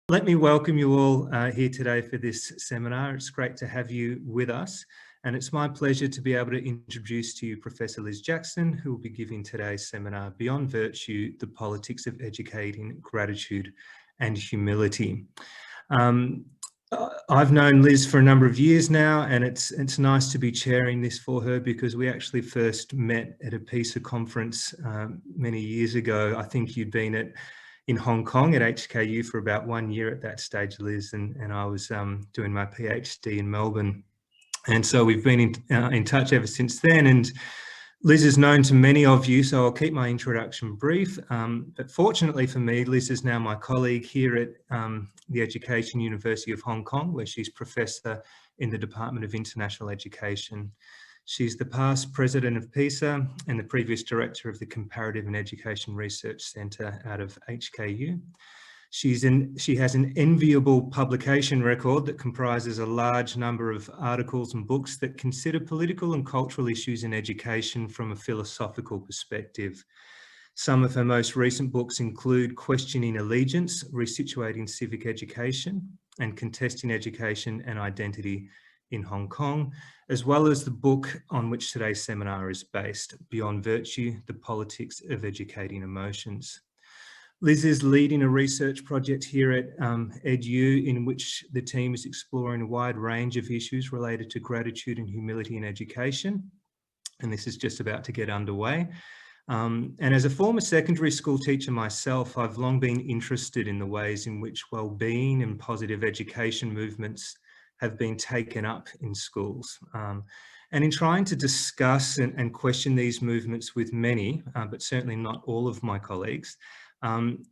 Let me welcome you all here today for this seminar. It's great to have you with us, and it's my pleasure to be able to introduce to you Professor Liz Jackson, who will be giving today's seminar, Beyond Virtue, the Politics of Educating Gratitude and Humility. I've known Liz for a number of years now, and it's nice to be chairing this for her because we actually first met at a PISA conference many years ago. I think you'd been in Hong Kong at HKU for about 1 year at that stage, Liz, and I was doing my PhD in Melbourne. And so we've been in touch ever since then. And Liz is known to many of you, so I'll keep my introduction brief. But fortunately for me, Liz is now my colleague here at the Education University of Hong Kong, where she's Professor in the Department of International Education. She's the past president of PISA and the previous director of the Comparative and Education Research Centre out of HKU. She has an enviable publication record that comprises a large number of articles and books that consider political and cultural issues in education from a philosophical perspective. Some of her most recent books include Questioning Allegiance, Resituating Civic Education, and Contesting Education and Identity in Hong Kong, as well as the book on which today's seminar is based, Beyond Virtue, the Politics of Educating Emotions. Liz is leading a research project here at EDU in which the team is exploring a wide range of issues related to gratitude and humility in education. And this is just about to get underway. And as a former secondary school teacher myself, I've long been interested in the ways in which well-being and positive education movements have been taken up in schools. And in trying to discuss and question these movements with many, but certainly not all of my colleagues,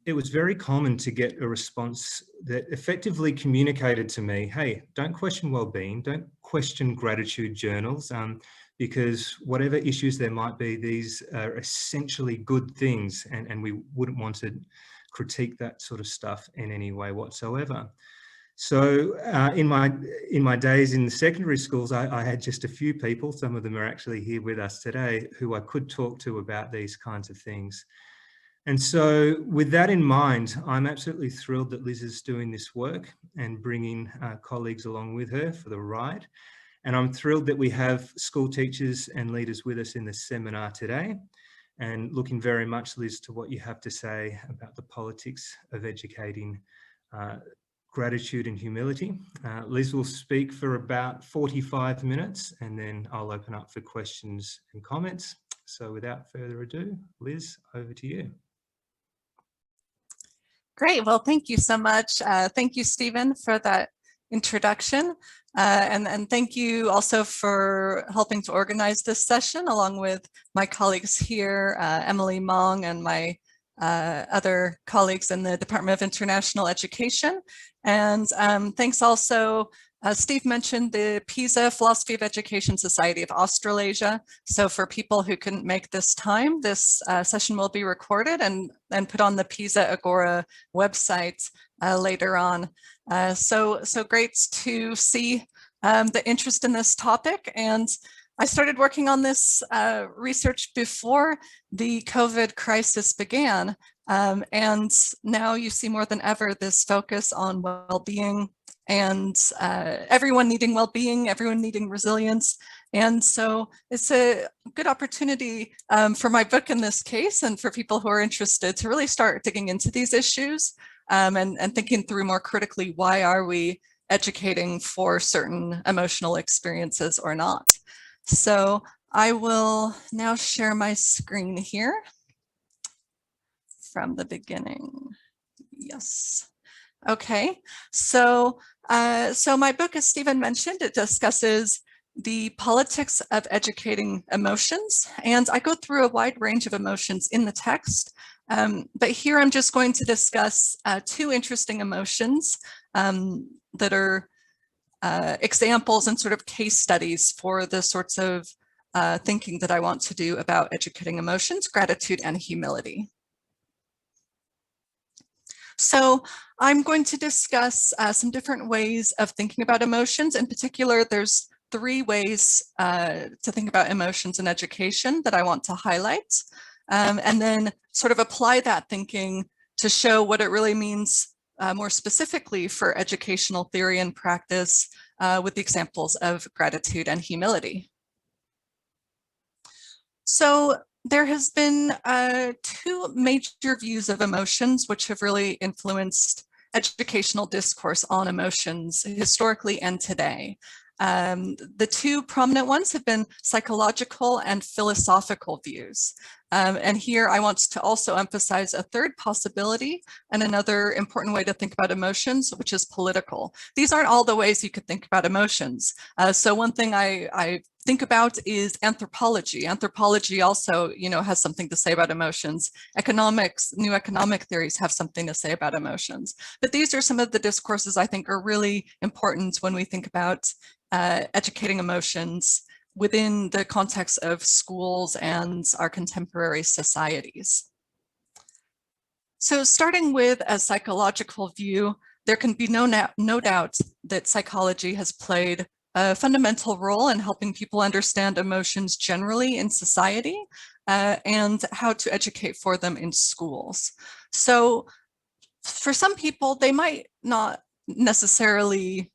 it was very common to get a response that effectively communicated to me, hey, don't question well-being, don't question gratitude journals, because whatever issues there might be, these are essentially good things, and we wouldn't want to critique that sort of stuff in any way whatsoever. So in my days in the secondary schools, I had just a few people, some of them are actually here with us today, who I could talk to about these kinds of things. And so with that in mind, I'm absolutely thrilled that Liz is doing this work and bringing colleagues along with her for the ride. And I'm thrilled that we have school teachers and leaders with us in this seminar today, and looking very much, Liz, to what you have to say about the politics of educating gratitude and humility. Liz will speak for about 45 minutes and then I'll open up for questions and comments. So without further ado, Liz, over to you. Great. Well, thank you so much. Thank you, Stephen, for that introduction. And thank you also for helping to organize this session along with my colleagues here, Emily Mong and my other colleagues in the Department of International Education. And thanks also, Steve mentioned the PISA Philosophy of Education Society of Australasia. So for people who couldn't make this time, this session will be recorded and put on the PISA Agora website later on. So great to see the interest in this topic. And I started working on this research before the COVID crisis began. And now you see more than ever this focus on well-being and everyone needing well-being, everyone needing resilience. And so it's a good opportunity for my book in this case and for people who are interested to really start digging into these issues and thinking through more critically, why are we educating for certain emotional experiences or not? So I will now share my screen here from the beginning. Yes. Okay. So my book, as Stephen mentioned, it discusses the politics of educating emotions, and I go through a wide range of emotions in the text. But here I'm just going to discuss two interesting emotions that are examples and sort of case studies for the sorts of thinking that I want to do about educating emotions, gratitude and humility. So I'm going to discuss some different ways of thinking about emotions. In particular, there's three ways to think about emotions in education that I want to highlight, and then sort of apply that thinking to show what it really means more specifically for educational theory and practice with the examples of gratitude and humility. So there has been two major views of emotions which have really influenced educational discourse on emotions historically and today. The two prominent ones have been psychological and philosophical views. And here I want to also emphasize a third possibility and another important way to think about emotions, which is political. These aren't all the ways you could think about emotions. So one thing I think about is anthropology. Anthropology also, has something to say about emotions. Economics, new economic theories have something to say about emotions. But these are some of the discourses I think are really important when we think about educating emotions within the context of schools and our contemporary societies. So starting with a psychological view, there can be no doubt that psychology has played a fundamental role in helping people understand emotions generally in society and how to educate for them in schools. So for some people, they might not necessarily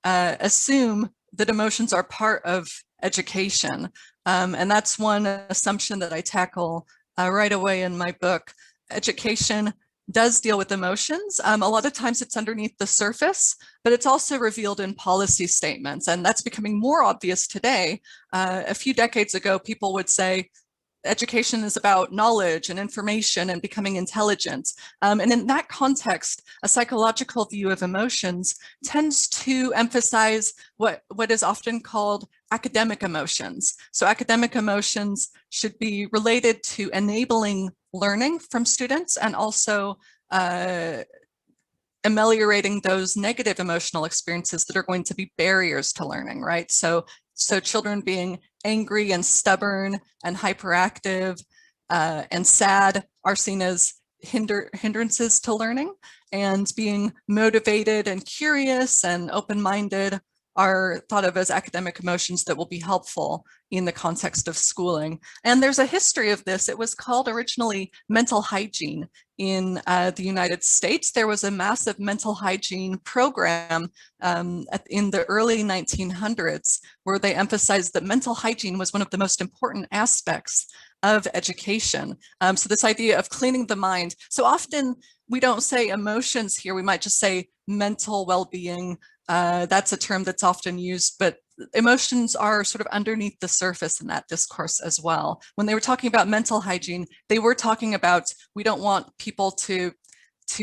assume that emotions are part of education. And that's one assumption that I tackle right away in my book. Education does deal with emotions. A lot of times it's underneath the surface, but it's also revealed in policy statements. And that's becoming more obvious today. A few decades ago, people would say, education is about knowledge and information and becoming intelligent. And in that context, a psychological view of emotions tends to emphasize what is often called academic emotions. So academic emotions should be related to enabling learning from students and also ameliorating those negative emotional experiences that are going to be barriers to learning, right? So children being angry and stubborn and hyperactive and sad are seen as hindrances to learning, and being motivated and curious and open-minded are thought of as academic emotions that will be helpful in the context of schooling. And there's a history of this. It was called originally mental hygiene in the United States. There was a massive mental hygiene program in the early 1900s where they emphasized that mental hygiene was one of the most important aspects of education. So this idea of cleaning the mind. So often we don't say emotions here, we might just say mental well-being. That's a term that's often used, but emotions are sort of underneath the surface in that discourse as well. When they were talking about mental hygiene, they were talking about, we don't want people to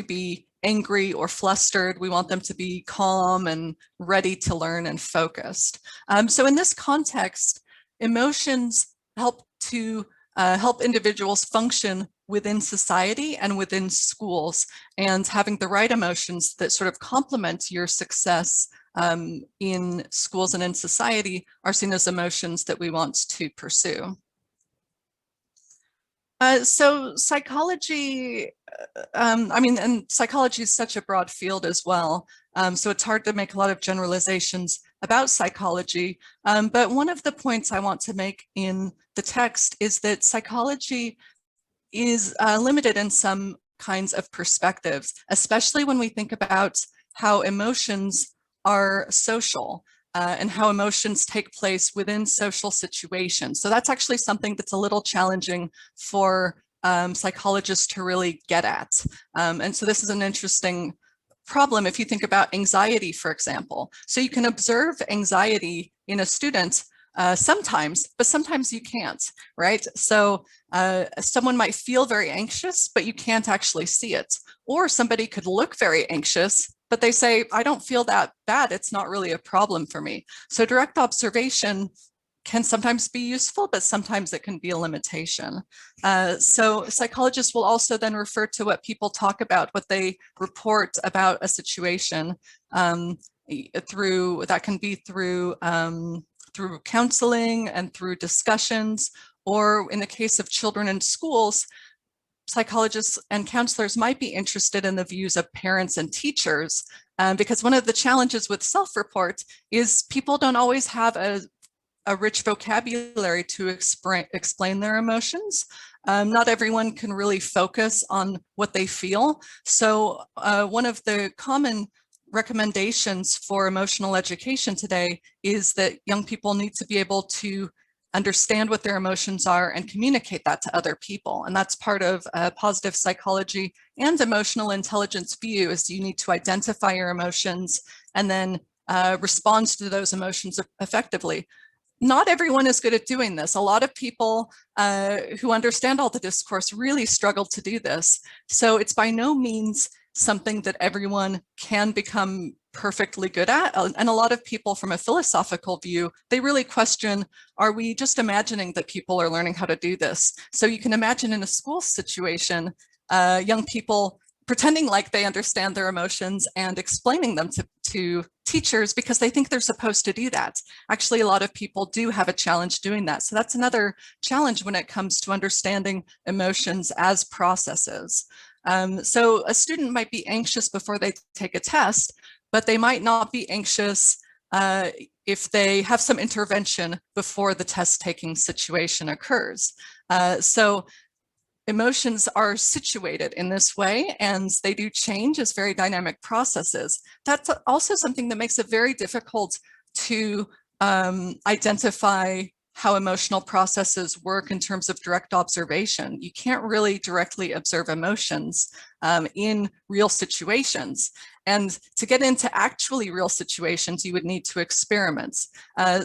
be angry or flustered. We want them to be calm and ready to learn and focused. So in this context, emotions help to help individuals function within society and within schools, and having the right emotions that sort of complement your success in schools and in society are seen as emotions that we want to pursue. So psychology, and psychology is such a broad field as well. So it's hard to make a lot of generalizations about psychology. But one of the points I want to make in the text is that psychology is limited in some kinds of perspectives, especially when we think about how emotions are social and how emotions take place within social situations. So that's actually something that's a little challenging for psychologists to really get at. And so this is an interesting problem if you think about anxiety, for example. So you can observe anxiety in a student sometimes, but sometimes you can't, right? So someone might feel very anxious, but you can't actually see it. Or somebody could look very anxious, but they say, I don't feel that bad. It's not really a problem for me. So direct observation can sometimes be useful, but sometimes it can be a limitation. So psychologists will also then refer to what people talk about, what they report about a situation that can be through counseling and through discussions, or in the case of children in schools, psychologists and counselors might be interested in the views of parents and teachers, because one of the challenges with self-report is people don't always have a a rich vocabulary to explain their emotions. Not everyone can really focus on what they feel. So one of the common recommendations for emotional education today is that young people need to be able to understand what their emotions are and communicate that to other people. And that's part of positive psychology and emotional intelligence view, is you need to identify your emotions and then respond to those emotions effectively. Not everyone is good at doing this. A lot of people who understand all the discourse really struggle to do this. So it's by no means something that everyone can become perfectly good at. And a lot of people, from a philosophical view, they really question, are we just imagining that people are learning how to do this? So you can imagine in a school situation, young people pretending like they understand their emotions and explaining them to teachers because they think they're supposed to do that. Actually, a lot of people do have a challenge doing that. So that's another challenge when it comes to understanding emotions as processes. So a student might be anxious before they take a test, but they might not be anxious if they have some intervention before the test taking situation occurs. So emotions are situated in this way, and they do change as very dynamic processes. That's also something that makes it very difficult to identify how emotional processes work in terms of direct observation. You can't really directly observe emotions in real situations. And to get into actually real situations, you would need to experiment.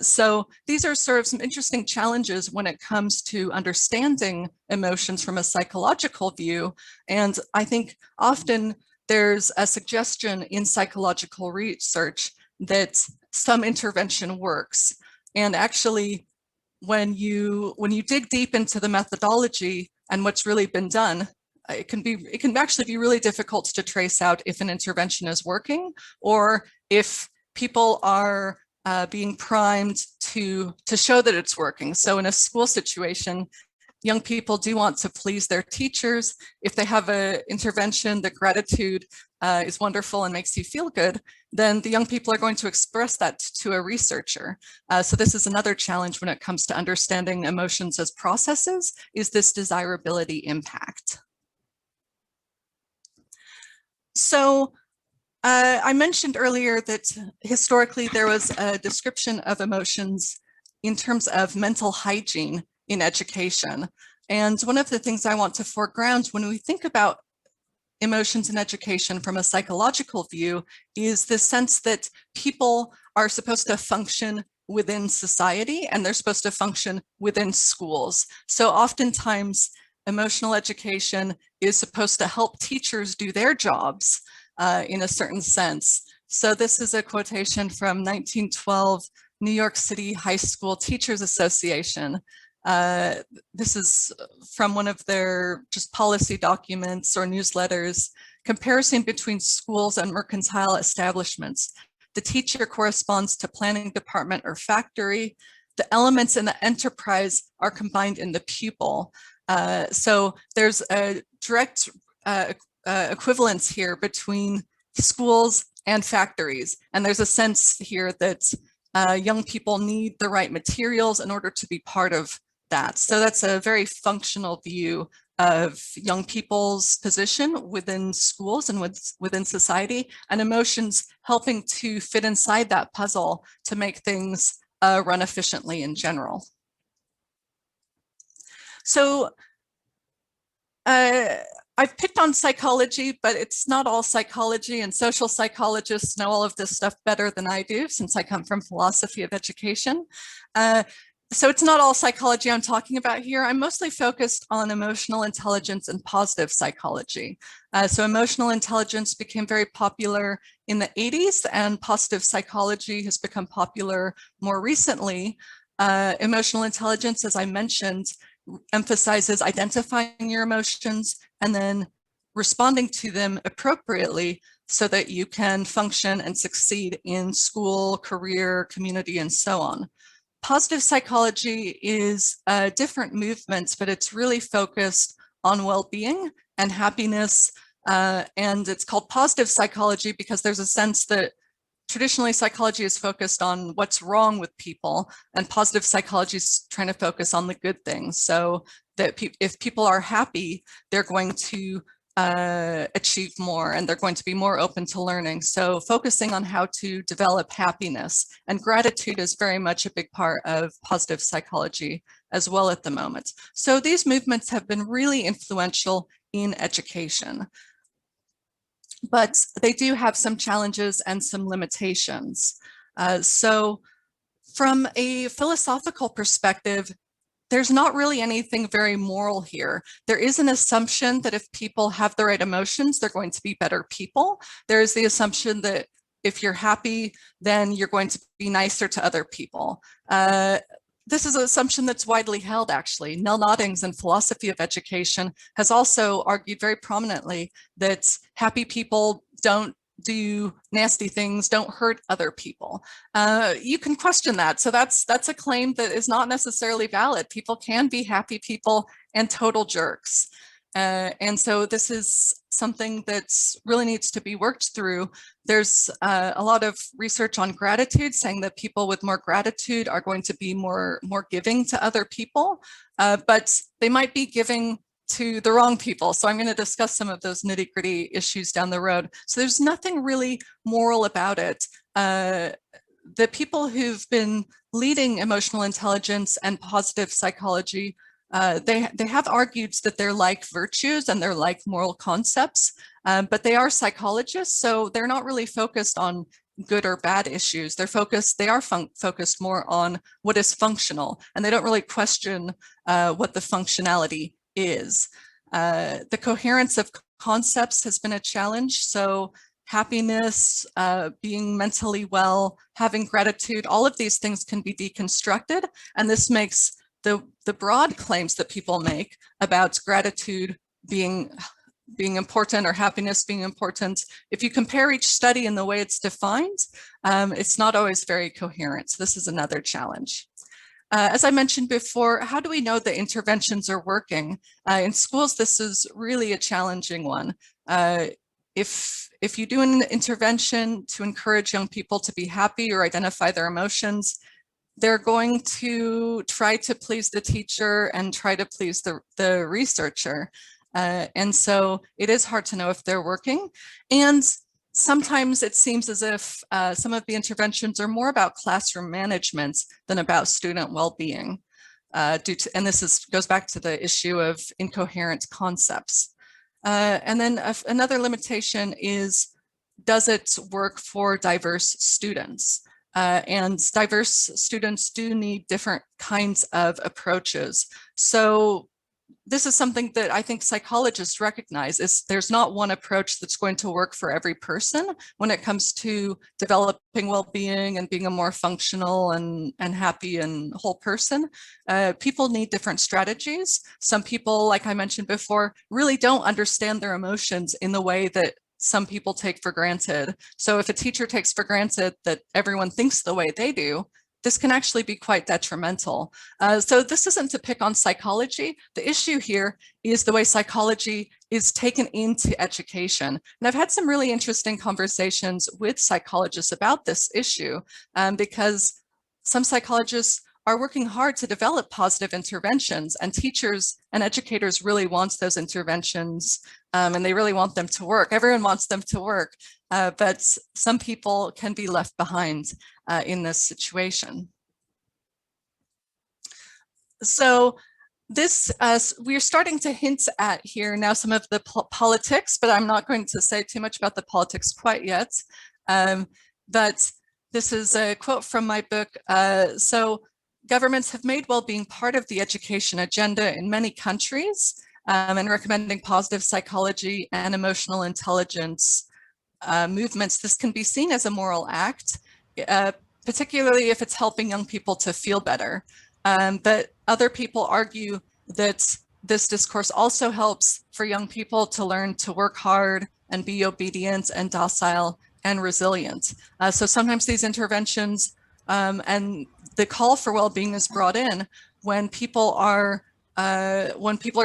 So these are sort of some interesting challenges when it comes to understanding emotions from a psychological view. And I think often there's a suggestion in psychological research that some intervention works. And actually, when you dig deep into the methodology and what's really been done, it can actually be really difficult to trace out if an intervention is working or if people are being primed to show that it's working. So in a school situation, young people do want to please their teachers. If they have an intervention that gratitude is wonderful and makes you feel good, then the young people are going to express that to a researcher. So this is another challenge when it comes to understanding emotions as processes, is this desirability impact. So I mentioned earlier that historically there was a description of emotions in terms of mental hygiene in education. And one of the things I want to foreground when we think about emotions in education from a psychological view is the sense that people are supposed to function within society and they're supposed to function within schools. So oftentimes emotional education is supposed to help teachers do their jobs in a certain sense. So this is a quotation from 1912 New York City High School Teachers Association. This is from one of their just policy documents or newsletters. Comparison between schools and mercantile establishments. The teacher corresponds to planning department or factory. The elements in the enterprise are combined in the pupil. So there's a direct equivalence here between schools and factories. And there's a sense here that young people need the right materials in order to be part of that. So that's a very functional view of young people's position within schools and within society, and emotions helping to fit inside that puzzle to make things run efficiently in general. So I've picked on psychology, but it's not all psychology, and social psychologists know all of this stuff better than I do, since I come from philosophy of education. So it's not all psychology I'm talking about here. I'm mostly focused on emotional intelligence and positive psychology. So emotional intelligence became very popular in the 80s, and positive psychology has become popular more recently. Emotional intelligence, as I mentioned, emphasizes identifying your emotions and then responding to them appropriately so that you can function and succeed in school, career, community, and so on. Positive psychology is a different movement, but it's really focused on well-being and happiness. And it's called positive psychology because there's a sense that traditionally psychology is focused on what's wrong with people, and positive psychology is trying to focus on the good things. So that if people are happy, they're going to achieve more, and they're going to be more open to learning. So focusing on how to develop happiness, and gratitude is very much a big part of positive psychology as well at the moment. So these movements have been really influential in education, but they do have some challenges and some limitations. So from a philosophical perspective, there's not really anything very moral here. There is an assumption that if people have the right emotions, they're going to be better people. There is the assumption that if you're happy, then you're going to be nicer to other people. This is an assumption that's widely held, actually. Nell Noddings in Philosophy of Education has also argued very prominently that happy people don't do nasty things, don't hurt other people. You can question that. So that's a claim that is not necessarily valid. People can be happy people and total jerks. And so this is something that really needs to be worked through. There's a lot of research on gratitude saying that people with more gratitude are going to be more giving to other people, but they might be giving to the wrong people. So I'm going to discuss some of those nitty-gritty issues down the road. So there's nothing really moral about it. The people who've been leading emotional intelligence and positive psychology, they have argued that they're like virtues and they're like moral concepts, but they are psychologists, so they're not really focused on good or bad issues. They are focused more on what is functional, and they don't really question what the functionality is. The coherence of concepts has been a challenge. So happiness, being mentally well, having gratitude, all of these things can be deconstructed. And this makes the broad claims that people make about gratitude being important or happiness being important. If you compare each study in the way it's defined, it's not always very coherent. So this is another challenge. As I mentioned before, how do we know that interventions are working? In schools, this is really a challenging one. If you do an intervention to encourage young people to be happy or identify their emotions, they're going to try to please the teacher and try to please the researcher. And so it is hard to know if they're working. And sometimes it seems as if some of the interventions are more about classroom management than about student well-being. And this goes back to the issue of incoherent concepts. And then another limitation is, does it work for diverse students? And diverse students do need different kinds of approaches. So this is something that I think psychologists recognize, is there's not one approach that's going to work for every person when it comes to developing well-being and being a more functional and happy and whole person. People need different strategies. Some people, like I mentioned before, really don't understand their emotions in the way that some people take for granted. So if a teacher takes for granted that everyone thinks the way they do, this can actually be quite detrimental. So this isn't to pick on psychology. The issue here is the way psychology is taken into education. And I've had some really interesting conversations with psychologists about this issue, because some psychologists are working hard to develop positive interventions, and teachers and educators really want those interventions, and they really want them to work. Everyone wants them to work, but some people can be left behind in this situation. So this, we're starting to hint at here now some of the politics, but I'm not going to say too much about the politics quite yet. But this is a quote from my book. So governments have made well-being part of the education agenda in many countries, and recommending positive psychology and emotional intelligence movements. This can be seen as a moral act, particularly if it's helping young people to feel better. But other people argue that this discourse also helps for young people to learn to work hard and be obedient and docile and resilient. So sometimes these interventions and the call for well-being is brought in when people are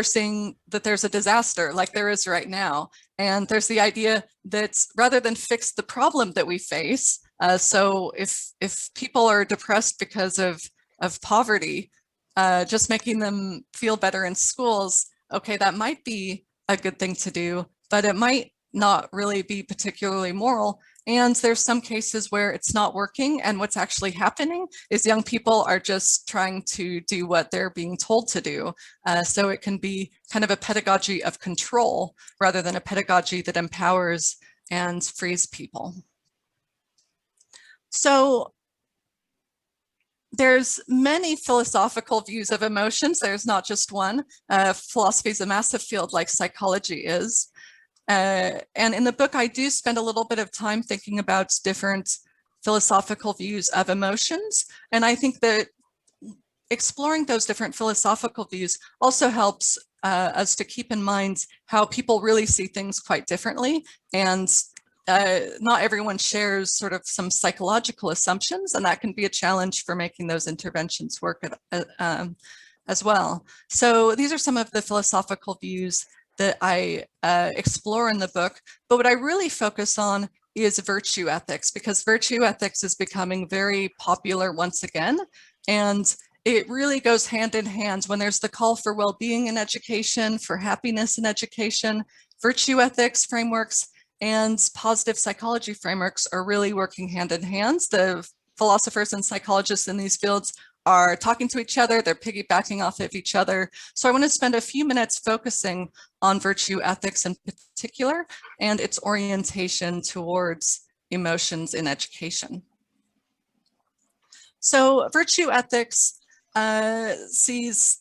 seeing that there's a disaster like there is right now. And there's the idea that rather than fix the problem that we face, So if people are depressed because of poverty, just making them feel better in schools, okay, that might be a good thing to do, but it might not really be particularly moral. And there's some cases where it's not working, and what's actually happening is young people are just trying to do what they're being told to do. So it can be kind of a pedagogy of control rather than a pedagogy that empowers and frees people. So there's many philosophical views of emotions. There's not just one. Philosophy is a massive field like psychology is. And in the book, I do spend a little bit of time thinking about different philosophical views of emotions. And I think that exploring those different philosophical views also helps us to keep in mind how people really see things quite differently. And not everyone shares sort of some psychological assumptions, and that can be a challenge for making those interventions work as well. So these are some of the philosophical views that I explore in the book, but what I really focus on is virtue ethics, because virtue ethics is becoming very popular once again, and it really goes hand in hand. When there's the call for well-being in education, for happiness in education, virtue ethics frameworks and positive psychology frameworks are really working hand in hand. The philosophers and psychologists in these fields are talking to each other, they're piggybacking off of each other. So I want to spend a few minutes focusing on virtue ethics in particular and its orientation towards emotions in education. So virtue ethics sees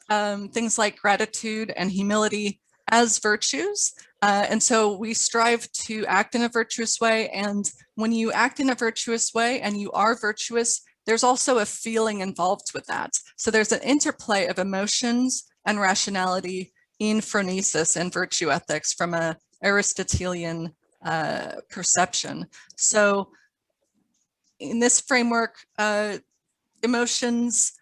things like gratitude and humility as virtues. And so we strive to act in a virtuous way. And when you act in a virtuous way and you are virtuous, there's also a feeling involved with that. So there's an interplay of emotions and rationality in phronesis and virtue ethics from an Aristotelian perception. So in this framework, emotions,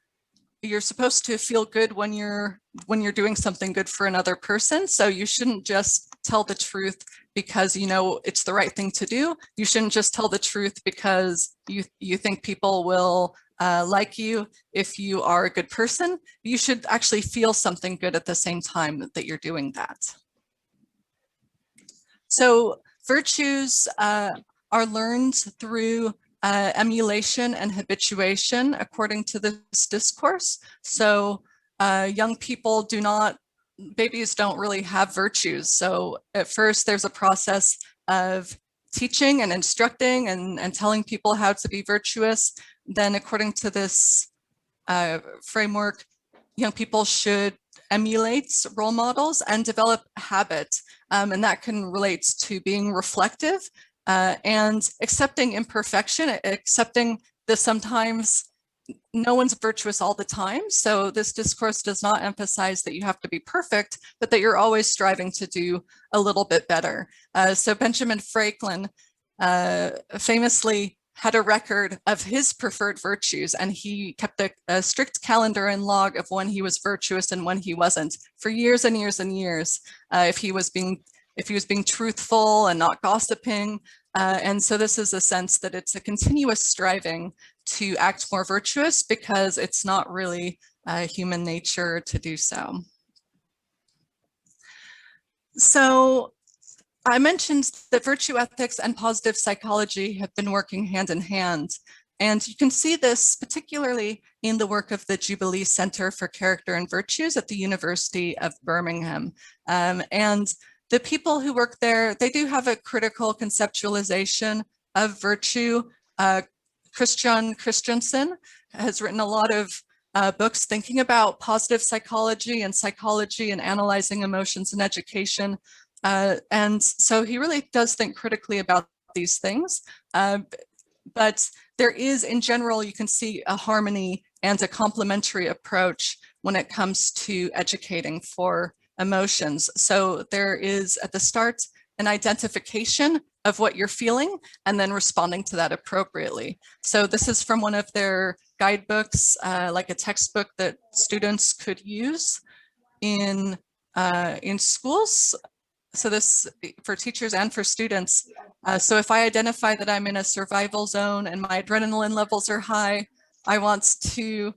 you're supposed to feel good when you're doing something good for another person. So you shouldn't just tell the truth because you know it's the right thing to do. You shouldn't just tell the truth because you think people will like you if you are a good person. You should actually feel something good at the same time that you're doing that. So virtues are learned through emulation and habituation according to this discourse. So young people babies don't really have virtues. So at first there's a process of teaching and instructing and telling people how to be virtuous. Then according to this framework, young people should emulate role models and develop habits. And that can relate to being reflective and accepting imperfection, accepting that sometimes no one's virtuous all the time. So this discourse does not emphasize that you have to be perfect, but that you're always striving to do a little bit better. So Benjamin Franklin famously had a record of his preferred virtues, and he kept a strict calendar and log of when he was virtuous and when he wasn't for years and years and years. If he was being truthful and not gossiping. And so this is a sense that it's a continuous striving to act more virtuous because it's not really human nature to do so. So I mentioned that virtue ethics and positive psychology have been working hand in hand. And you can see this particularly in the work of the Jubilee Center for Character and Virtues at the University of Birmingham. And the people who work there, they do have a critical conceptualization of virtue. Christian Christensen has written a lot of books thinking about positive psychology and analyzing emotions in education. And so he really does think critically about these things. But there is, in general, you can see a harmony and a complementary approach when it comes to educating for emotions. So there is at the start an identification of what you're feeling and then responding to that appropriately. So this is from one of their guidebooks, like a textbook that students could use in schools. so this for teachers and for students. So if I identify that I'm in a survival zone and my adrenaline levels are high, I want to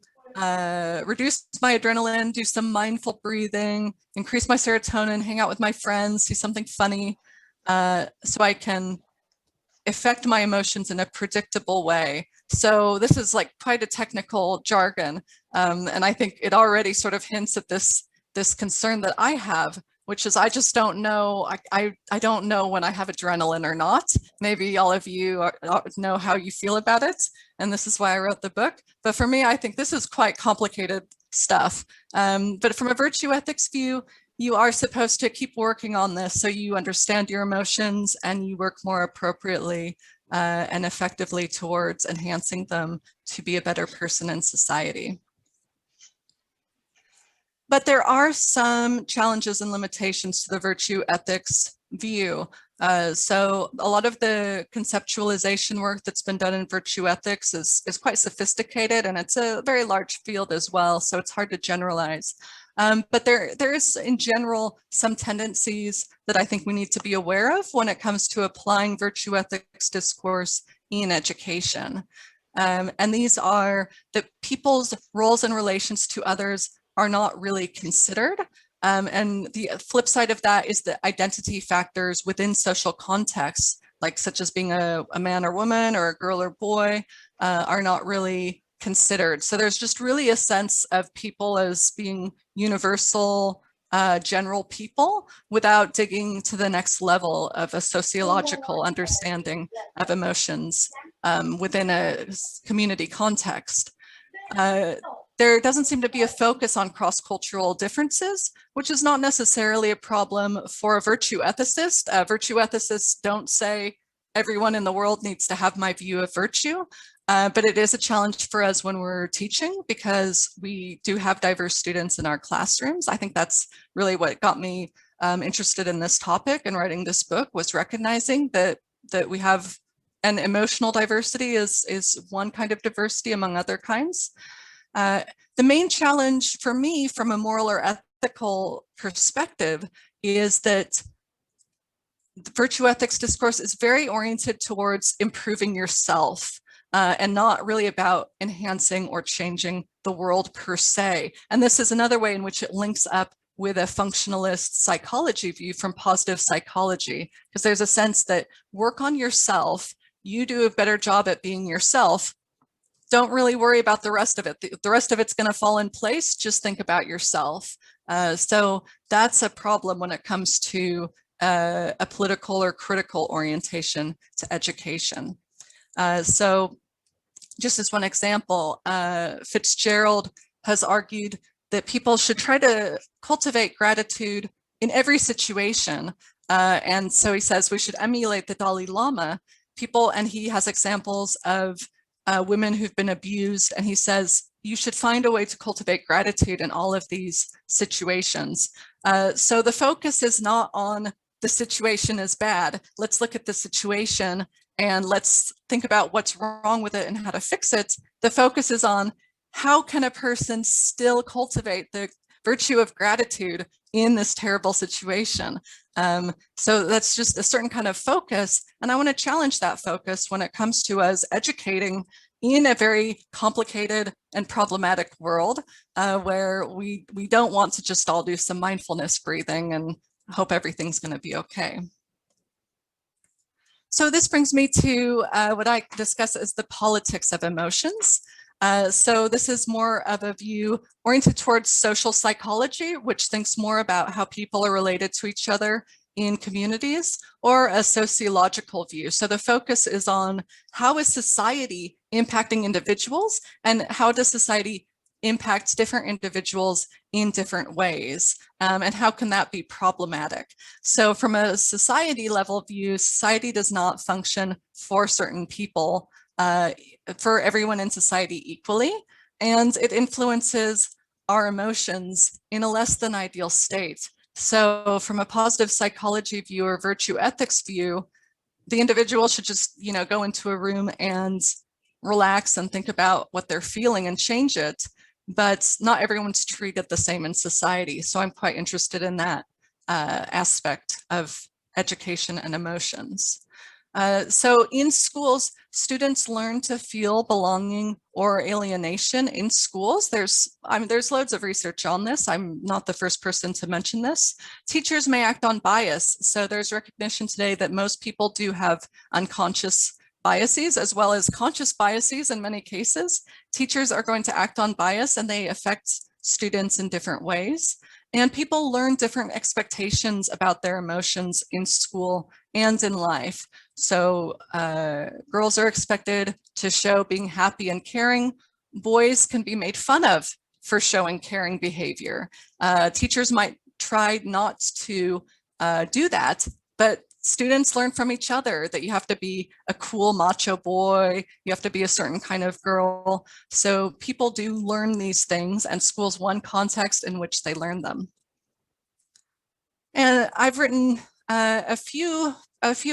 reduce my adrenaline, do some mindful breathing, increase my serotonin, hang out with my friends, do something funny, so I can affect my emotions in a predictable way. So this is like quite a technical jargon. And I think it already sort of hints at this concern that I have, which is I just don't know. I don't know when I have adrenaline or not. Maybe all of you know how you feel about it. And this is why I wrote the book. But for me, I think this is quite complicated stuff. But from a virtue ethics view, you are supposed to keep working on this so you understand your emotions and you work more appropriately and effectively towards enhancing them to be a better person in society. But there are some challenges and limitations to the virtue ethics view. So a lot of the conceptualization work that's been done in virtue ethics is quite sophisticated, and it's a very large field as well, so it's hard to generalize. But there is, in general, some tendencies that I think we need to be aware of when it comes to applying virtue ethics discourse in education. And these are that people's roles and relations to others are not really considered. And the flip side of that is the identity factors within social contexts, like such as being a man or woman or a girl or boy, are not really considered. So there's just really a sense of people as being universal, general people without digging to the next level of a sociological understanding of emotions within a community context. There doesn't seem to be a focus on cross-cultural differences, which is not necessarily a problem for a virtue ethicist. Virtue ethicists don't say everyone in the world needs to have my view of virtue, but it is a challenge for us when we're teaching because we do have diverse students in our classrooms. I think that's really what got me interested in this topic and writing this book, was recognizing that we have an emotional diversity is one kind of diversity among other kinds. The main challenge for me from a moral or ethical perspective is that the virtue ethics discourse is very oriented towards improving yourself and not really about enhancing or changing the world per se. And this is another way in which it links up with a functionalist psychology view from positive psychology, because there's a sense that work on yourself, you do a better job at being yourself, don't really worry about the rest of it. The rest of it's going to fall in place. Just think about yourself. So that's a problem when it comes to a political or critical orientation to education. So just as one example, Fitzgerald has argued that people should try to cultivate gratitude in every situation. And so he says we should emulate the Dalai Lama. People, and he has examples of women who've been abused, and he says you should find a way to cultivate gratitude in all of these situations. So the focus is not on the situation is bad. Let's look at the situation and let's think about what's wrong with it and how to fix it. The focus is on how can a person still cultivate the virtue of gratitude in this terrible situation. So that's just a certain kind of focus. And I want to challenge that focus when it comes to us educating in a very complicated and problematic world where we don't want to just all do some mindfulness breathing and hope everything's going to be okay. So this brings me to what I discuss as the politics of emotions. So this is more of a view oriented towards social psychology, which thinks more about how people are related to each other in communities, or a sociological view. So the focus is on how is society impacting individuals and how does society impact different individuals in different ways, and how can that be problematic? So from a society level view, society does not function for certain people, for everyone in society equally, and it influences our emotions in a less than ideal state. So from a positive psychology view or virtue ethics view, the individual should just, go into a room and relax and think about what they're feeling and change it. But not everyone's treated the same in society. So I'm quite interested in that. aspect of education and emotions. So in schools, students learn to feel belonging or alienation in schools. There's loads of research on this. I'm not the first person to mention this. Teachers may act on bias. So there's recognition today that most people do have unconscious biases as well as conscious biases in many cases. Teachers are going to act on bias and they affect students in different ways. And people learn different expectations about their emotions in school and in life. So girls are expected to show being happy and caring. Boys can be made fun of for showing caring behavior. Teachers might try not to do that, but students learn from each other that you have to be a cool macho boy, you have to be a certain kind of girl. So people do learn these things, and school's one context in which they learn them. And I've written a few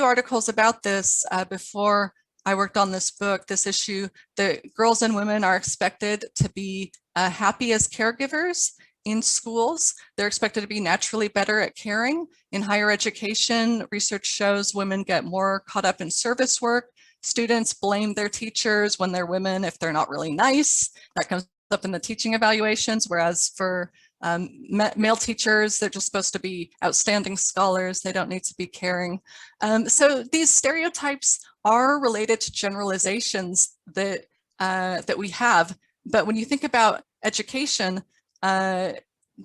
articles about this before I worked on this book, this issue, that girls and women are expected to be happy as caregivers in schools. They're expected to be naturally better at caring. In higher education, research shows women get more caught up in service work. Students blame their teachers when they're women if they're not really nice. That comes up in the teaching evaluations, whereas for male teachers, they're just supposed to be outstanding scholars. They don't need to be caring. So these stereotypes are related to generalizations that we have. But when you think about education,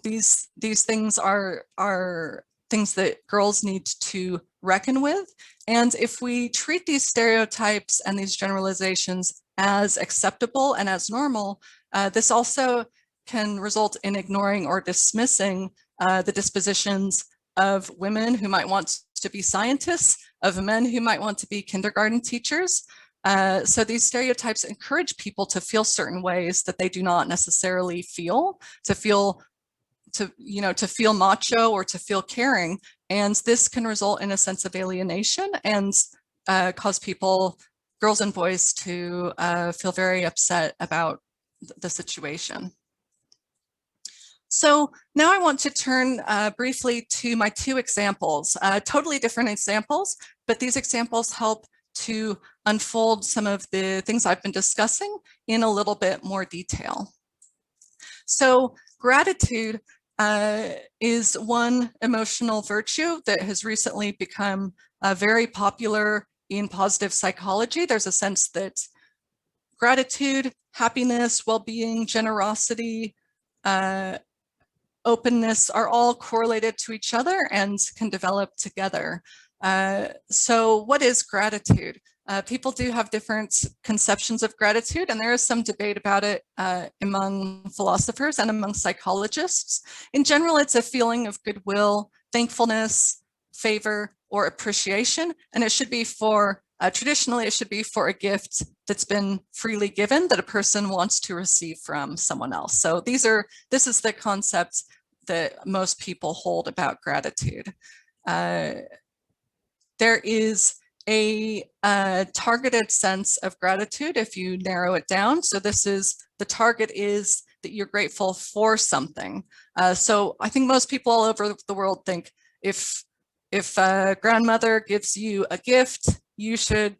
these things are things that girls need to reckon with. And if we treat these stereotypes and these generalizations as acceptable and as normal, this also can result in ignoring or dismissing the dispositions of women who might want to be scientists, of men who might want to be kindergarten teachers. So these stereotypes encourage people to feel certain ways that they do not necessarily feel, to feel macho or to feel caring. And this can result in a sense of alienation and cause people, girls and boys, to feel very upset about the situation. So now I want to turn briefly to my two examples, totally different examples, but these examples help to unfold some of the things I've been discussing in a little bit more detail. So gratitude is one emotional virtue that has recently become very popular in positive psychology. There's a sense that gratitude, happiness, well-being, generosity, openness are all correlated to each other and can develop together. So what is gratitude? People do have different conceptions of gratitude, and there is some debate about it among philosophers and among psychologists. In general, it's a feeling of goodwill, thankfulness, favor, or appreciation, and it should be for, traditionally, it should be for a gift that's been freely given that a person wants to receive from someone else. So this is the concept that most people hold about gratitude. There is a targeted sense of gratitude if you narrow it down. So the target is that you're grateful for something. So I think most people all over the world think if a grandmother gives you a gift, you should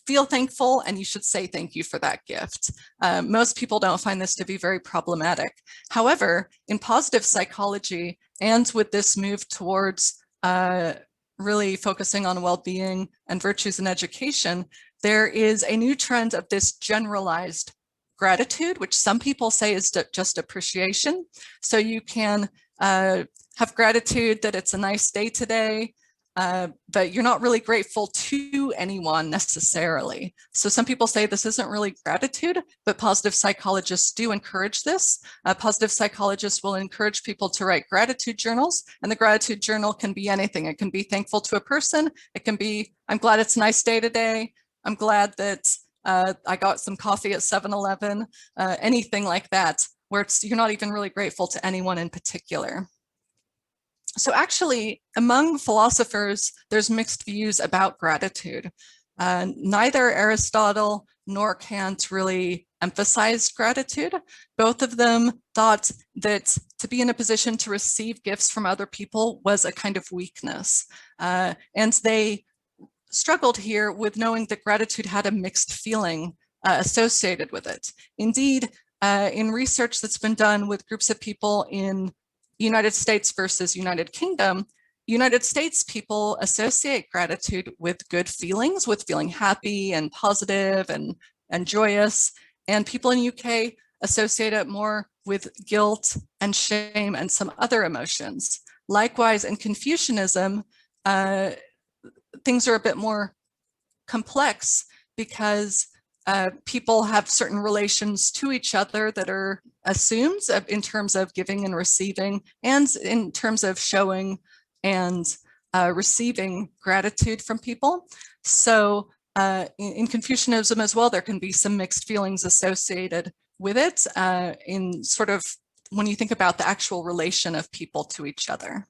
feel thankful and you should say thank you for that gift. Most people don't find this to be very problematic. However, in positive psychology and with this move towards really focusing on well-being and virtues in education, there is a new trend of this generalized gratitude, which some people say is just appreciation. So you can have gratitude that it's a nice day today, but you're not really grateful to anyone necessarily. So some people say this isn't really gratitude, but positive psychologists do encourage this. Positive psychologists will encourage people to write gratitude journals, and the gratitude journal can be anything. It can be thankful to a person. It can be, I'm glad it's a nice day today. I'm glad that I got some coffee at 7-Eleven, anything like that, where you're not even really grateful to anyone in particular. So actually, among philosophers, there's mixed views about gratitude. Neither Aristotle nor Kant really emphasized gratitude. Both of them thought that to be in a position to receive gifts from other people was a kind of weakness. And they struggled here with knowing that gratitude had a mixed feeling associated with it. Indeed, in research that's been done with groups of people in United States versus United Kingdom, United States people associate gratitude with good feelings, with feeling happy and positive and joyous. And people in UK associate it more with guilt and shame and some other emotions. Likewise, in Confucianism, things are a bit more complex because people have certain relations to each other that are assumed in terms of giving and receiving, and in terms of showing and receiving gratitude from people. So in Confucianism as well, there can be some mixed feelings associated with it in sort of when you think about the actual relation of people to each other.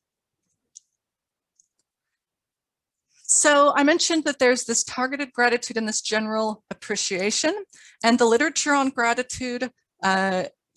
So I mentioned that there's this targeted gratitude and this general appreciation, and the literature on gratitude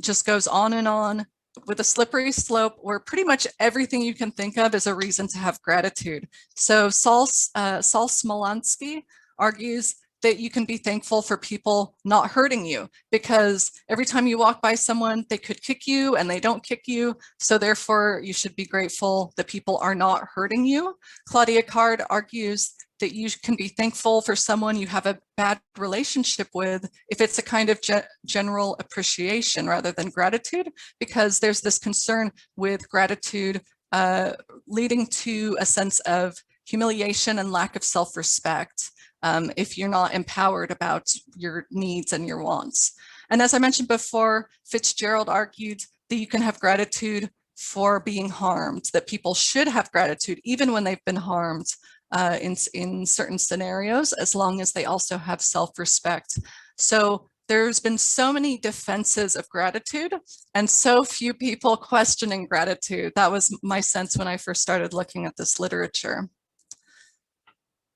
just goes on and on with a slippery slope where pretty much everything you can think of is a reason to have gratitude. So Saul Smolansky argues that you can be thankful for people not hurting you, because every time you walk by someone, they could kick you and they don't kick you. So therefore, you should be grateful that people are not hurting you. Claudia Card argues that you can be thankful for someone you have a bad relationship with if it's a kind of general appreciation rather than gratitude, because there's this concern with gratitude leading to a sense of humiliation and lack of self-respect if you're not empowered about your needs and your wants. And as I mentioned before, Fitzgerald argued that you can have gratitude for being harmed, that people should have gratitude even when they've been harmed in certain scenarios, as long as they also have self-respect. So there's been so many defenses of gratitude and so few people questioning gratitude. That was my sense when I first started looking at this literature.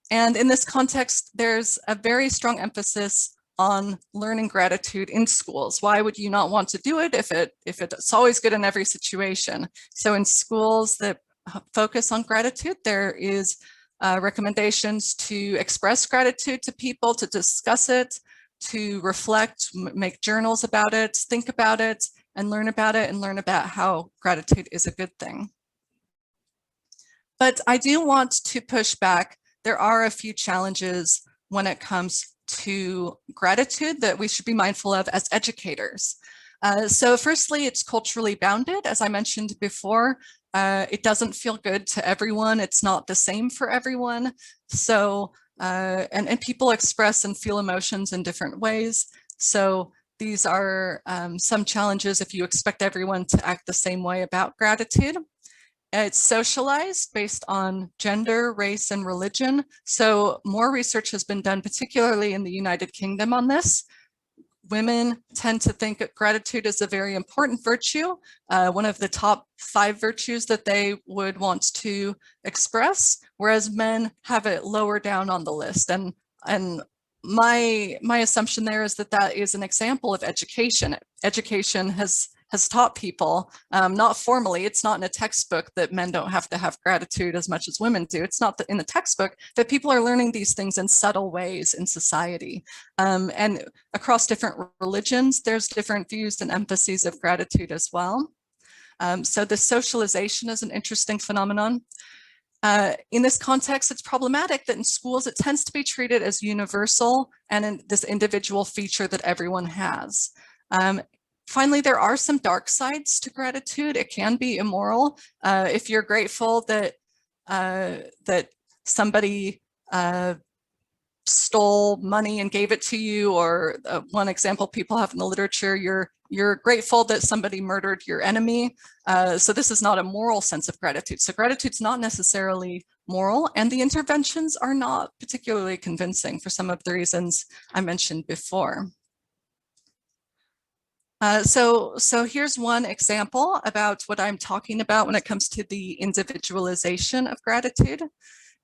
And in this context, there's a very strong emphasis on learning gratitude in schools. Why would you not want to do it if it's always good in every situation? So in schools that focus on gratitude, there is recommendations to express gratitude to people, to discuss it, to reflect, make journals about it, think about it, and learn about how gratitude is a good thing. But I do want to push back. There are a few challenges when it comes to gratitude that we should be mindful of as educators. So firstly, it's culturally bounded. As I mentioned before, it doesn't feel good to everyone. It's not the same for everyone. So, and people express and feel emotions in different ways. So these are some challenges if you expect everyone to act the same way about gratitude. It's socialized based on gender, race, and religion. So more research has been done, particularly in the United Kingdom, on this. Women tend to think that gratitude is a very important virtue, one of the top 5 virtues that they would want to express, whereas men have it lower down on the list. And my assumption there is that that is an example of education. Education has taught people, not formally, it's not in a textbook that men don't have to have gratitude as much as women do. It's not in the textbook that people are learning these things in subtle ways in society. And across different religions, there's different views and emphases of gratitude as well. So the socialization is an interesting phenomenon. In this context, it's problematic that in schools, it tends to be treated as universal and in this individual feature that everyone has. Finally, there are some dark sides to gratitude. It can be immoral. If you're grateful that that somebody stole money and gave it to you, or one example people have in the literature, you're grateful that somebody murdered your enemy. So this is not a moral sense of gratitude. So gratitude's not necessarily moral, and the interventions are not particularly convincing for some of the reasons I mentioned before. So here's one example about what I'm talking about when it comes to the individualization of gratitude.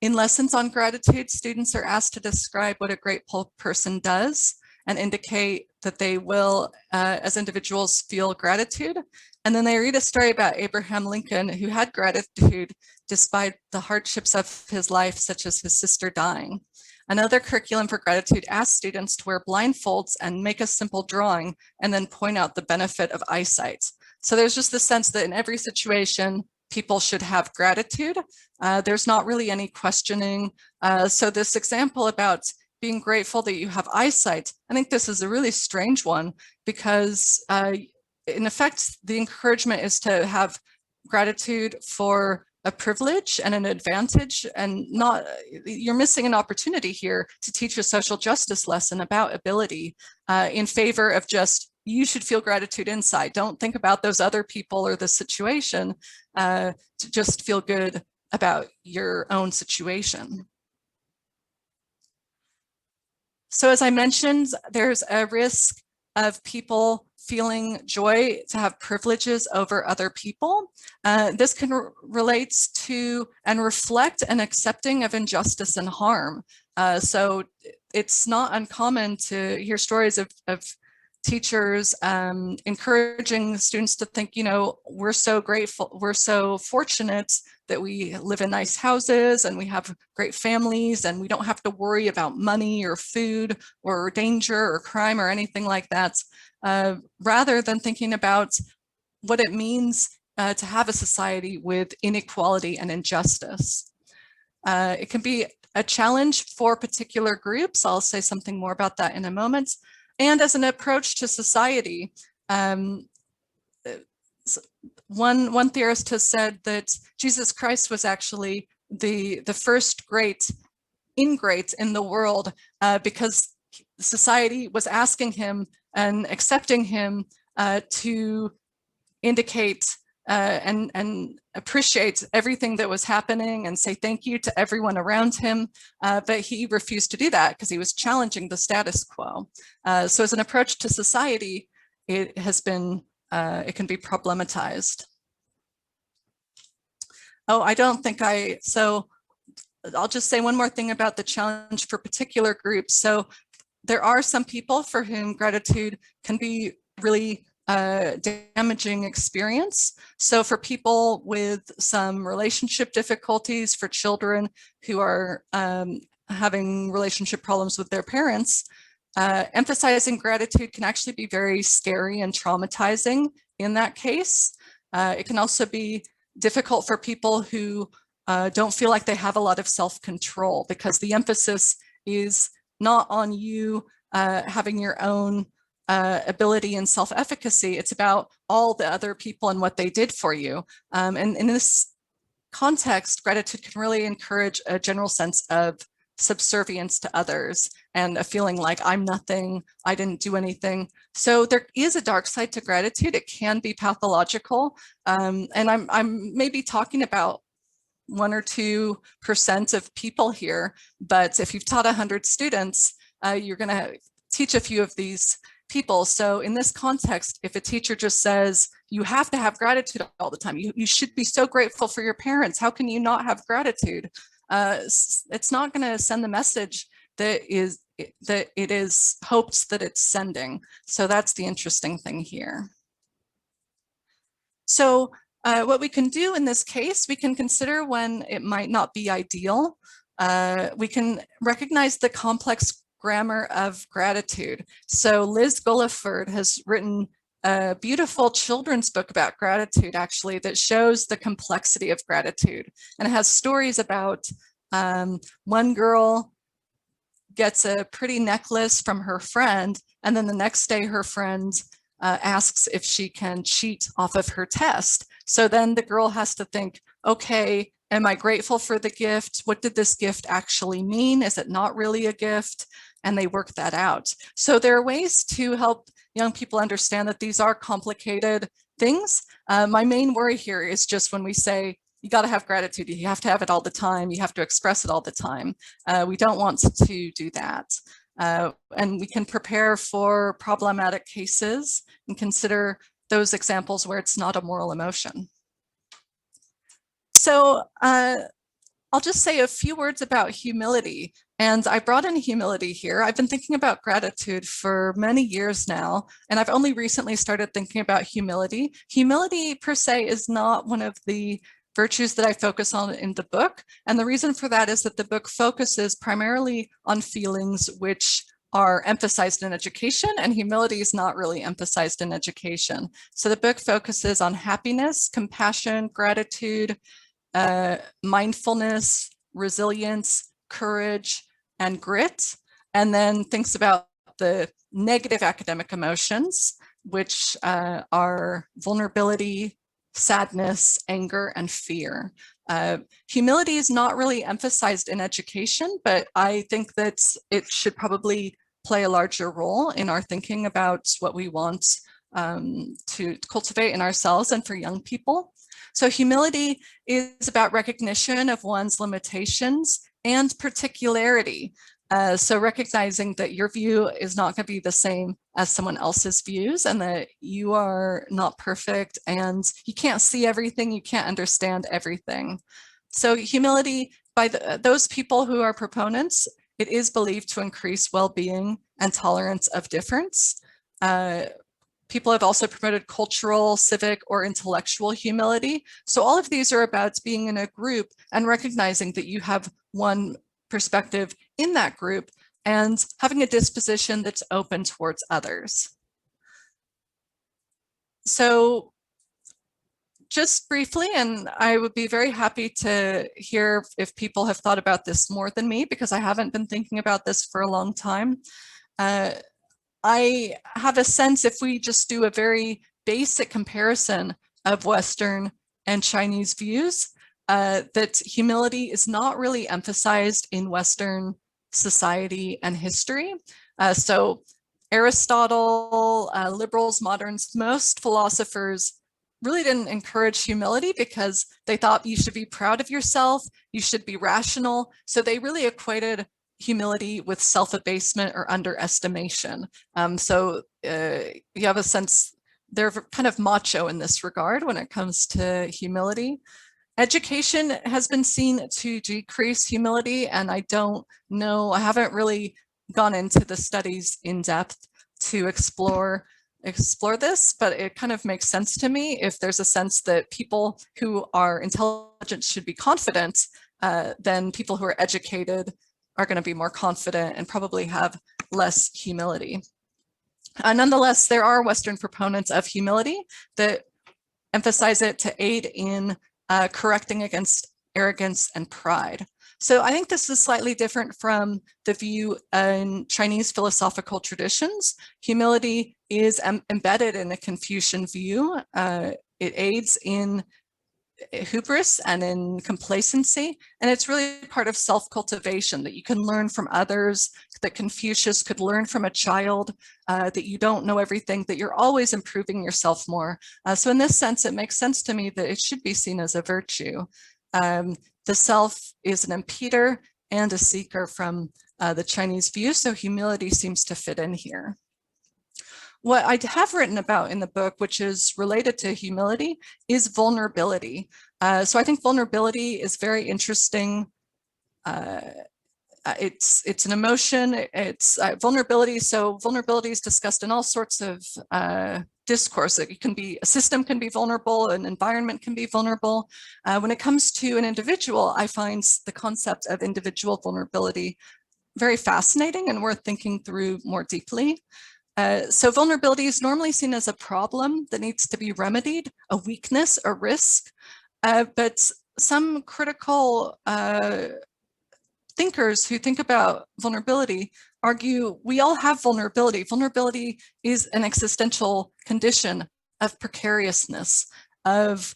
In lessons on gratitude, students are asked to describe what a grateful person does and indicate that they will, as individuals, feel gratitude. And then they read a story about Abraham Lincoln, who had gratitude despite the hardships of his life, such as his sister dying. Another curriculum for gratitude asks students to wear blindfolds and make a simple drawing and then point out the benefit of eyesight. So there's just the sense that in every situation, people should have gratitude. There's not really any questioning. So this example about being grateful that you have eyesight, I think this is a really strange one because in effect, the encouragement is to have gratitude for a privilege and an advantage, and not, you're missing an opportunity here to teach a social justice lesson about ability in favor of just, you should feel gratitude inside. Don't think about those other people or the situation, to just feel good about your own situation. So as I mentioned, there's a risk of people feeling joy to have privileges over other people. This can relate to and reflect an accepting of injustice and harm. So it's not uncommon to hear stories of teachers encouraging students to think, you know, we're so grateful, we're so fortunate that we live in nice houses and we have great families and we don't have to worry about money or food or danger or crime or anything like that, rather than thinking about what it means to have a society with inequality and injustice. It can be a challenge for particular groups. I'll say something more about that in a moment. And as an approach to society, one theorist has said that Jesus Christ was actually the first great ingrate in the world because society was asking him and accepting him to indicate and appreciate everything that was happening and say thank you to everyone around him. But he refused to do that because he was challenging the status quo. So as an approach to society, it has been, it can be problematized. Oh, I don't think so I'll just say one more thing about the challenge for particular groups. So there are some people for whom gratitude can be really damaging experience. So for people with some relationship difficulties, for children who are having relationship problems with their parents, emphasizing gratitude can actually be very scary and traumatizing in that case. It can also be difficult for people who don't feel like they have a lot of self-control because the emphasis is not on you having your own ability and self-efficacy. It's about all the other people and what they did for you. And in this context, gratitude can really encourage a general sense of subservience to others and a feeling like I'm nothing, I didn't do anything. So there is a dark side to gratitude. It can be pathological. And I'm maybe talking about 1 or 2% of people here, but if you've taught 100 students, you're going to teach a few of these people. So in this context, if a teacher just says, you have to have gratitude all the time, you should be so grateful for your parents, how can you not have gratitude? It's not going to send the message that it is hoped that it's sending. So that's the interesting thing here. So what we can do in this case, we can consider when it might not be ideal. We can recognize the complex grammar of gratitude. So Liz Gulliford has written a beautiful children's book about gratitude, actually, that shows the complexity of gratitude. And it has stories about one girl gets a pretty necklace from her friend, and then the next day her friend asks if she can cheat off of her test. So then the girl has to think, okay, am I grateful for the gift? What did this gift actually mean? Is it not really a gift? And they work that out. So there are ways to help young people understand that these are complicated things. My main worry here is just when we say, you got to have gratitude, you have to have it all the time, you have to express it all the time. We don't want to do that. And we can prepare for problematic cases and consider those examples where it's not a moral emotion. So I'll just say a few words about humility. And I brought in humility here. I've been thinking about gratitude for many years now, and I've only recently started thinking about humility. Humility per se is not one of the virtues that I focus on in the book. And the reason for that is that the book focuses primarily on feelings which are emphasized in education, and humility is not really emphasized in education. So the book focuses on happiness, compassion, gratitude, mindfulness, resilience, courage, and grit, and then thinks about the negative academic emotions, which are vulnerability, sadness, anger, and fear. Humility is not really emphasized in education, but I think that it should probably play a larger role in our thinking about what we want to cultivate in ourselves and for young people. So humility is about recognition of one's limitations and particularity. So recognizing that your view is not going to be the same as someone else's views, and that you are not perfect and you can't see everything, you can't understand everything. So humility, by those people who are proponents, it is believed to increase well-being and tolerance of difference. People have also promoted cultural, civic, or intellectual humility. So all of these are about being in a group and recognizing that you have one perspective in that group and having a disposition that's open towards others. So just briefly, and I would be very happy to hear if people have thought about this more than me, because I haven't been thinking about this for a long time. I have a sense, if we just do a very basic comparison of Western and Chinese views, that humility is not really emphasized in Western society and history. So Aristotle, liberals, moderns, most philosophers really didn't encourage humility because they thought you should be proud of yourself, you should be rational. So they really equated humility with self-abasement or underestimation. So you have a sense they're kind of macho in this regard when it comes to humility. Education has been seen to decrease humility, and I don't know, I haven't really gone into the studies in depth to explore this, but it kind of makes sense to me if there's a sense that people who are intelligent should be confident, then people who are educated are going to be more confident and probably have less humility. Nonetheless, there are Western proponents of humility that emphasize it to aid in correcting against arrogance and pride. So I think this is slightly different from the view in Chinese philosophical traditions. Humility is embedded in a Confucian view. It aids in hubris and in complacency, and it's really part of self-cultivation, that you can learn from others, that Confucius could learn from a child, that you don't know everything, that you're always improving yourself more. So in this sense, it makes sense to me that it should be seen as a virtue. The self is an impeder and a seeker from the Chinese view, so humility seems to fit in here. What I have written about in the book, which is related to humility, is vulnerability. So I think vulnerability is very interesting. It's an emotion, it's vulnerability. So vulnerability is discussed in all sorts of discourse. It can be, a system can be vulnerable, an environment can be vulnerable. When it comes to an individual, I find the concept of individual vulnerability very fascinating and worth thinking through more deeply. So vulnerability is normally seen as a problem that needs to be remedied, a weakness, a risk, but some critical thinkers who think about vulnerability argue we all have vulnerability. Vulnerability is an existential condition of precariousness, of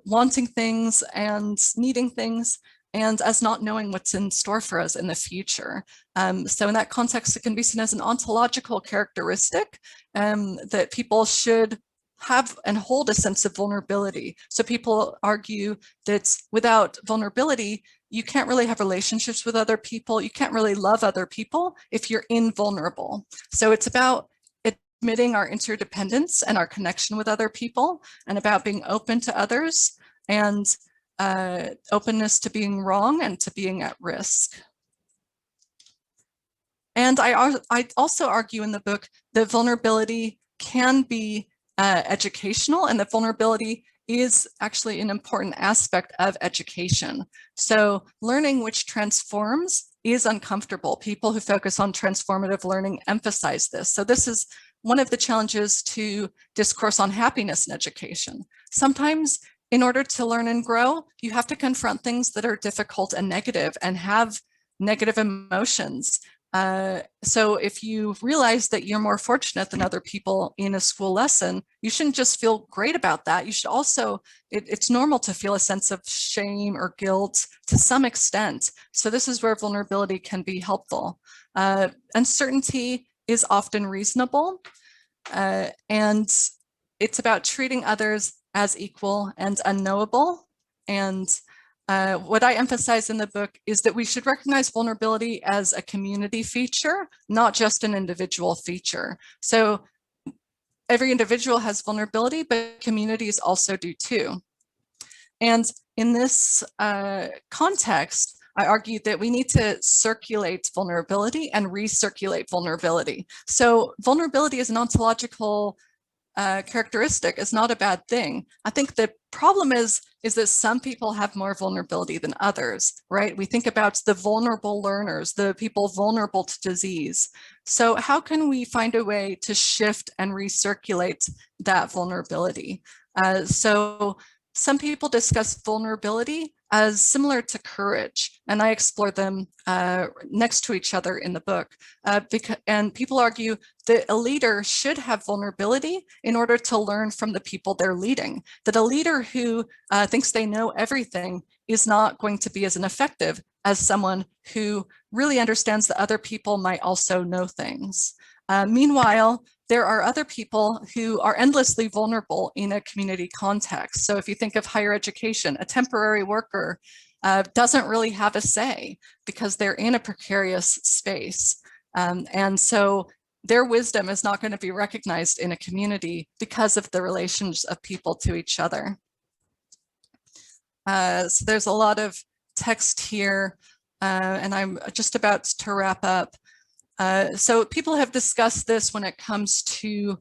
wanting things and needing things, and as not knowing what's in store for us in the future. So in that context, it can be seen as an ontological characteristic that people should have and hold a sense of vulnerability. So people argue that without vulnerability, you can't really have relationships with other people. You can't really love other people if you're invulnerable. So it's about admitting our interdependence and our connection with other people, and about being open to others, and openness to being wrong and to being at risk. And I also argue in the book that vulnerability can be educational, and that vulnerability is actually an important aspect of education. So learning which transforms is uncomfortable. People who focus on transformative learning emphasize this. So this is one of the challenges to discourse on happiness in education. Sometimes in order to learn and grow, you have to confront things that are difficult and negative and have negative emotions. So if you realize that you're more fortunate than other people in a school lesson, you shouldn't just feel great about that. You should also, it's normal to feel a sense of shame or guilt to some extent. So this is where vulnerability can be helpful. Uncertainty is often reasonable, and it's about treating others as equal and unknowable. And what I emphasize in the book is that we should recognize vulnerability as a community feature, not just an individual feature. So every individual has vulnerability, but communities also do too. And in this context, I argue that we need to circulate vulnerability and recirculate vulnerability. So vulnerability is an ontological characteristic, is not a bad thing. I think the problem is that some people have more vulnerability than others, right? We think about the vulnerable learners, the people vulnerable to disease. So how can we find a way to shift and recirculate that vulnerability? So some people discuss vulnerability as similar to courage, and I explore them next to each other in the book. And people argue that a leader should have vulnerability in order to learn from the people they're leading. That a leader who thinks they know everything is not going to be as effective as someone who really understands that other people might also know things. Meanwhile, there are other people who are endlessly vulnerable in a community context. So if you think of higher education, a temporary worker doesn't really have a say because they're in a precarious space. And so their wisdom is not going to be recognized in a community because of the relations of people to each other. So there's a lot of text here, and I'm just about to wrap up. So people have discussed this when it comes to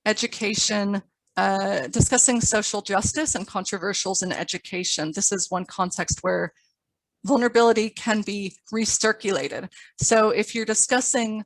education, discussing social justice and controversials in education. This is one context where vulnerability can be recirculated. So if you're discussing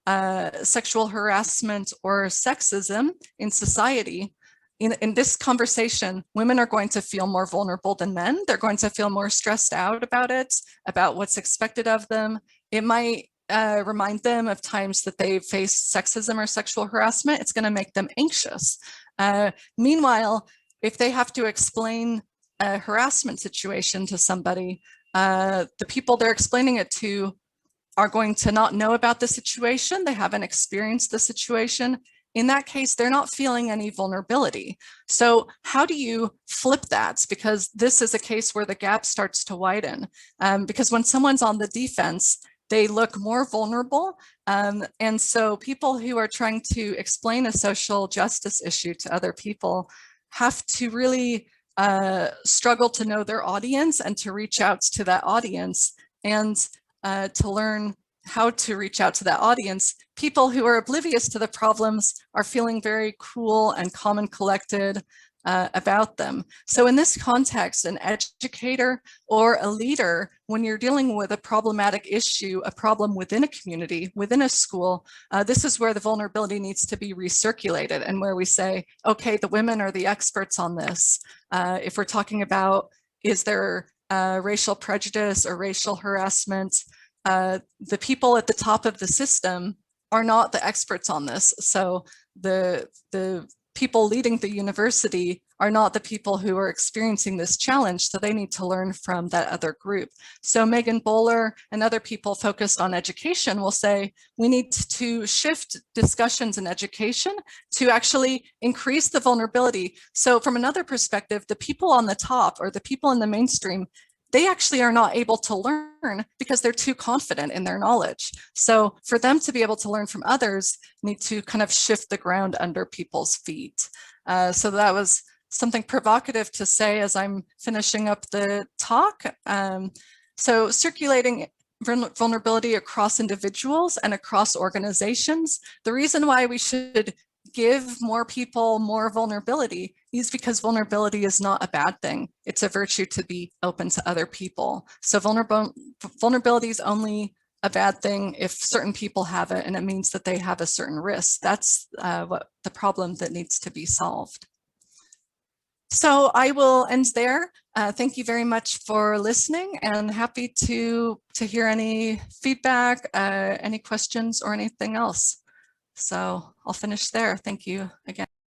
sexual harassment or sexism in society, in this conversation, women are going to feel more vulnerable than men. They're going to feel more stressed out about it, about what's expected of them. It might remind them of times that they've faced sexism or sexual harassment. It's going to make them anxious. Meanwhile, if they have to explain a harassment situation to somebody, the people they're explaining it to are going to not know about the situation. They haven't experienced the situation. In that case, they're not feeling any vulnerability. So how do you flip that? Because this is a case where the gap starts to widen. Because when someone's on the defense, they look more vulnerable. And so people who are trying to explain a social justice issue to other people have to really struggle to know their audience and to reach out to that audience and to learn how to reach out to that audience. People who are oblivious to the problems are feeling very cool and calm and collected about them. So in this context, an educator or a leader, when you're dealing with a problematic issue, a problem within a community, within a school, this is where the vulnerability needs to be recirculated and where we say, okay, the women are the experts on this. If we're talking about, is there racial prejudice or racial harassment, the people at the top of the system are not the experts on this. So the people leading the university are not the people who are experiencing this challenge, so they need to learn from that other group. So Megan Bowler and other people focused on education will say, we need to shift discussions in education to actually increase the vulnerability. So from another perspective, the people on the top or the people in the mainstream, they actually are not able to learn because they're too confident in their knowledge. So for them to be able to learn from others, need to kind of shift the ground under people's feet. So that was something provocative to say as I'm finishing up the talk. So circulating vulnerability across individuals and across organizations. The reason why we should give more people more vulnerability is because vulnerability is not a bad thing. It's a virtue to be open to other people. So vulnerability is only a bad thing if certain people have it, and it means that they have a certain risk. That's what the problem that needs to be solved. So I will end there. Thank you very much for listening, and happy to hear any feedback, any questions or anything else. So I'll finish there. Thank you again.